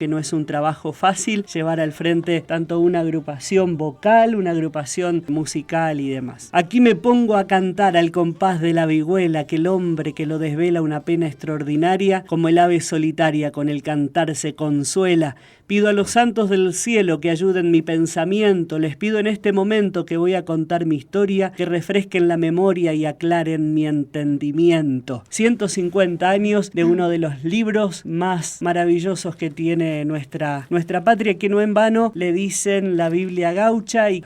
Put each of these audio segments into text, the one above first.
que no es un trabajo fácil llevar al frente tanto una agrupación vocal, una agrupación musical y demás. Aquí me pongo a cantar al compás de la vihuela, aquel hombre que lo desvela una pena extraordinaria, como el ave solitaria con el cantar se consuela. Pido a los santos del cielo que ayuden mi pensamiento, les pido en este momento que voy a contar mi historia, que refresquen la memoria y aclaren mi entendimiento. 150 años de uno de los libros más maravillosos que tiene nuestra patria, que no en vano le dicen la Biblia gaucha, y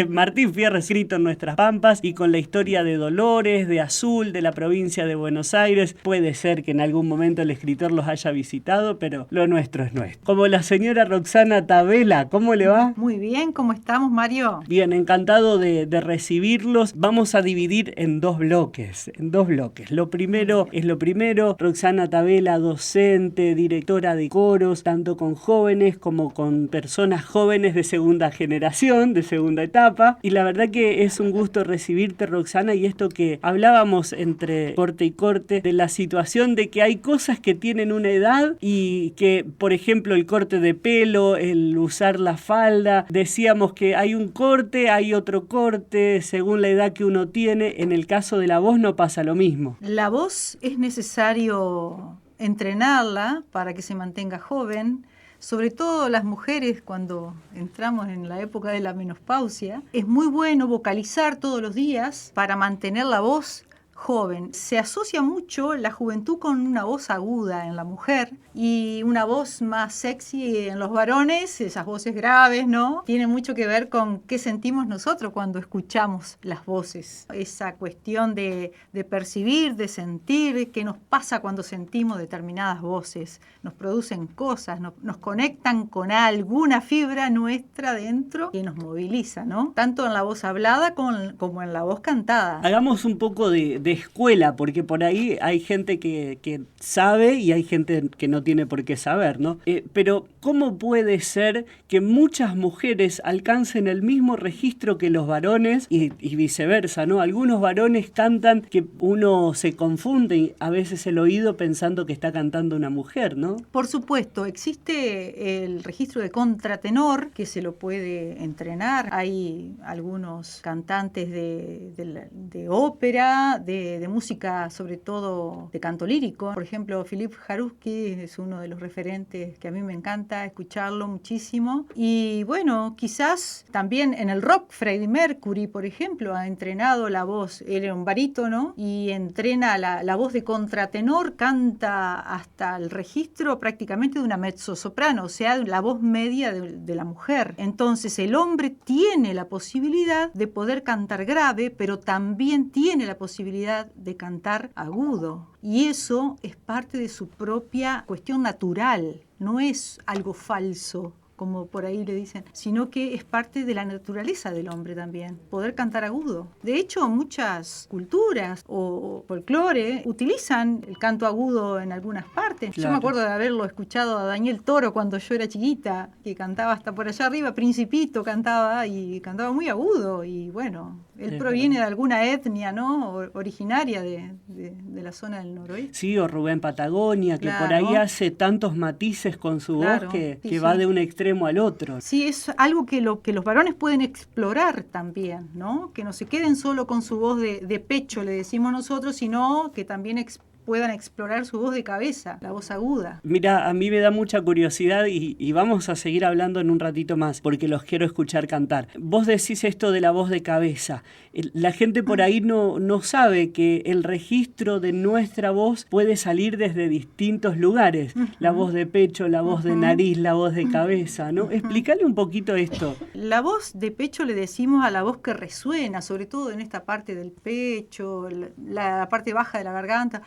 Martín Fierro escrito en nuestras pampas, y con la historia de Dolores, de Azul, de la provincia de Buenos Aires. Puede ser que en algún momento el escritor los haya visitado, pero lo nuestro es nuestro. Como la señora Roxana Tabela, ¿cómo le va? Muy bien, ¿cómo estamos, Mario? Bien, encantado de recibirlos. Vamos a dividir en dos bloques. Lo primero es lo primero. Roxana Tabela, docente, directora de coros, tanto con jóvenes como con personas jóvenes de segunda generación, de segunda etapa. Y la verdad que es un gusto recibirte, Roxana, y esto que hablábamos entre corte y corte, de la situación de que hay cosas que tienen una edad y que, por ejemplo, el corte de pelo, el usar la falda, decíamos que hay un corte, hay otro corte, según la edad que uno tiene. En el caso de la voz no pasa lo mismo. La voz es necesario entrenarla para que se mantenga joven. Sobre todo las mujeres, cuando entramos en la época de la menopausia, es muy bueno vocalizar todos los días para mantener la voz joven. Se asocia mucho la juventud con una voz aguda en la mujer y una voz más sexy en los varones, esas voces graves, ¿no? Tiene mucho que ver con qué sentimos nosotros cuando escuchamos las voces. Esa cuestión de percibir, de sentir, qué nos pasa cuando sentimos determinadas voces. Nos producen cosas, nos conectan con alguna fibra nuestra dentro que nos moviliza, ¿no? Tanto en la voz hablada como en la voz cantada. Hagamos un poco de escuela, porque por ahí hay gente que sabe y hay gente que no tiene por qué saber, ¿no? Pero ¿cómo puede ser que muchas mujeres alcancen el mismo registro que los varones y viceversa, ¿no? Algunos varones cantan que uno se confunde a veces el oído pensando que está cantando una mujer, ¿no? Por supuesto, existe el registro de contratenor que se lo puede entrenar. Hay algunos cantantes de ópera, de música, sobre todo de canto lírico. Por ejemplo, Philippe Jaruski es uno de los referentes que a mí me encanta escucharlo muchísimo. Y bueno, quizás también en el rock, Freddie Mercury, por ejemplo, ha entrenado la voz. Él era un barítono y entrena la voz de contratenor, canta hasta el registro prácticamente de una mezzosoprano, o sea, la voz media de la mujer. Entonces el hombre tiene la posibilidad de poder cantar grave, pero también tiene la posibilidad de cantar agudo. Y eso es parte de su propia cuestión natural, no es algo falso, como por ahí le dicen, sino que es parte de la naturaleza del hombre también, poder cantar agudo. De hecho, muchas culturas o folclore utilizan el canto agudo en algunas partes. Claro. Yo me acuerdo de haberlo escuchado a Daniel Toro cuando yo era chiquita, que cantaba hasta por allá arriba, Principito cantaba, y cantaba muy agudo, y bueno, él proviene de alguna etnia, ¿no? Originaria de la zona del noroeste. Sí, o Rubén Patagonia, que claro, por ahí hace tantos matices con su voz que va de un extremo al otro. Sí, es algo que los varones pueden explorar también, ¿no? Que no se queden solo con su voz de pecho, le decimos nosotros, sino que también puedan explorar su voz de cabeza, la voz aguda. Mira, a mí me da mucha curiosidad y vamos a seguir hablando en un ratito más, porque los quiero escuchar cantar. Vos decís esto de la voz de cabeza. La gente por ahí no sabe que el registro de nuestra voz puede salir desde distintos lugares. La voz de pecho, la voz de nariz, la voz de cabeza, ¿no? Explícale un poquito esto. La voz de pecho le decimos a la voz que resuena, sobre todo en esta parte del pecho, la parte baja de la garganta.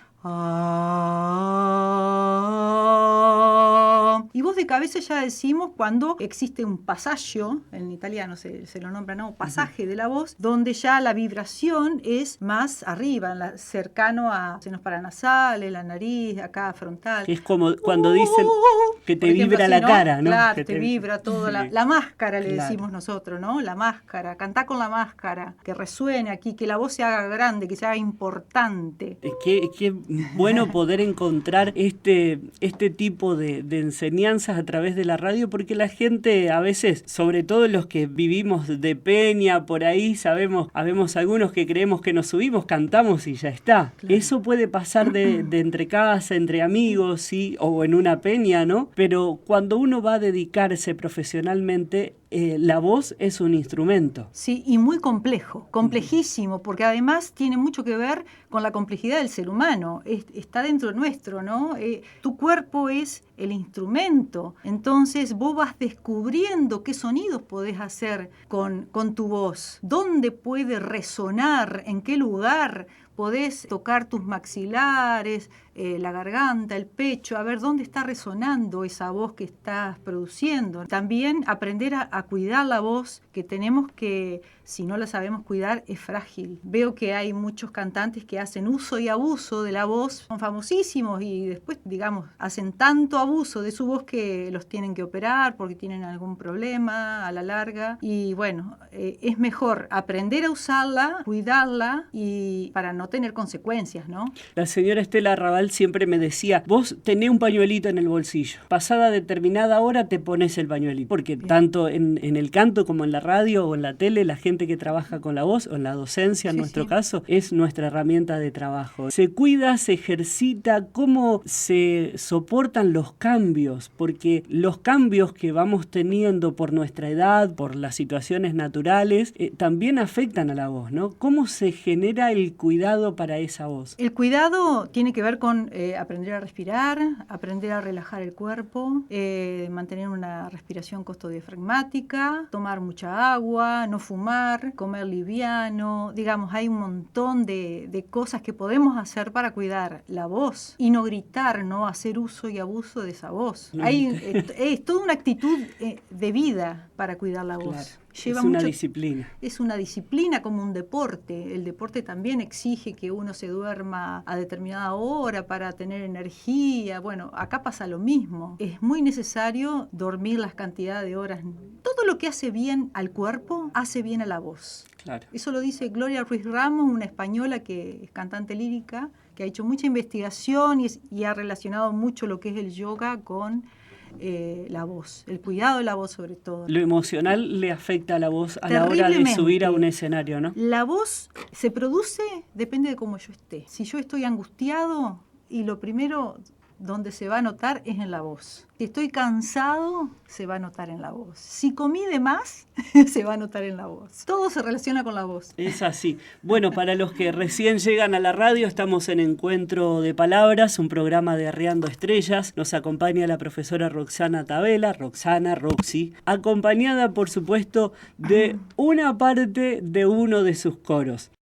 Y voz de cabeza ya decimos cuando existe un pasaggio, en italiano se lo nombra, ¿no? Pasaje de la voz, donde ya la vibración es más arriba, cercano a senos paranasales, la nariz, acá frontal. Es como cuando dicen que te ejemplo, vibra la cara, ¿no? Claro, te vibra todo, la máscara le decimos nosotros, ¿no? La máscara, cantá con la máscara, que resuene aquí, que la voz se haga grande, que se haga importante. Qué bueno poder encontrar este tipo de enseñanzas a través de la radio, porque la gente a veces, sobre todo los que vivimos de peña, por ahí habemos algunos que creemos que nos subimos, cantamos y ya está. Claro. Eso puede pasar de entre casa, entre amigos, ¿sí? O en una peña, ¿no? Pero cuando uno va a dedicarse profesionalmente, la voz es un instrumento. Sí, y muy complejo, complejísimo, porque además tiene mucho que ver con la complejidad del ser humano, está dentro nuestro, ¿no? Tu cuerpo es el instrumento, entonces vos vas descubriendo qué sonidos podés hacer con tu voz, dónde puede resonar, en qué lugar podés tocar tus maxilares, la garganta, el pecho, a ver dónde está resonando esa voz que estás produciendo. También aprender a cuidar la voz, que tenemos que, si no la sabemos cuidar, es frágil. Veo que hay muchos cantantes que hacen uso y abuso de la voz, son famosísimos y después, digamos, hacen tanto abuso de su voz que los tienen que operar porque tienen algún problema a la larga. Y bueno, es mejor aprender a usarla, cuidarla y para no tener consecuencias, ¿no? La señora Estela Raval siempre me decía, vos tenés un pañuelito en el bolsillo, pasada determinada hora te pones el pañuelito, porque bien, tanto en el canto como en la radio o en la tele, la gente que trabaja con la voz o en la docencia, en nuestro caso, es nuestra herramienta de trabajo. Se cuida, se ejercita, cómo se soportan los cambios, porque los cambios que vamos teniendo por nuestra edad, por las situaciones naturales, también afectan a la voz, ¿no? ¿Cómo se genera el cuidado para esa voz? El cuidado tiene que ver con aprender a respirar, aprender a relajar el cuerpo, mantener una respiración costodiafragmática, tomar mucha agua, no fumar, comer liviano. Digamos, hay un montón de cosas que podemos hacer para cuidar la voz y no gritar, no hacer uso y abuso de esa voz. Es toda una actitud de vida para cuidar la voz. Claro. Es una disciplina. Es una disciplina como un deporte. El deporte también exige que uno se duerma a determinada hora para tener energía. Bueno, acá pasa lo mismo. Es muy necesario dormir las cantidades de horas. Todo lo que hace bien al cuerpo, hace bien a la voz. Claro. Eso lo dice Gloria Ruiz Ramos, una española que es cantante lírica, que ha hecho mucha investigación y ha relacionado mucho lo que es el yoga con la voz, el cuidado de la voz sobre todo. Lo emocional le afecta a la voz a la hora de subir a un escenario, ¿no? La voz se produce, depende de cómo yo esté. Si yo estoy angustiado, y lo primero donde se va a notar es en la voz. Si estoy cansado, se va a notar en la voz. Si comí de más, se va a notar en la voz. Todo se relaciona con la voz. Es así. Bueno, para los que recién llegan a la radio, estamos en Encuentro de Palabras, un programa de Arreando Estrellas. Nos acompaña la profesora Roxana Tabela, Roxy, acompañada, por supuesto, de una parte de uno de sus coros.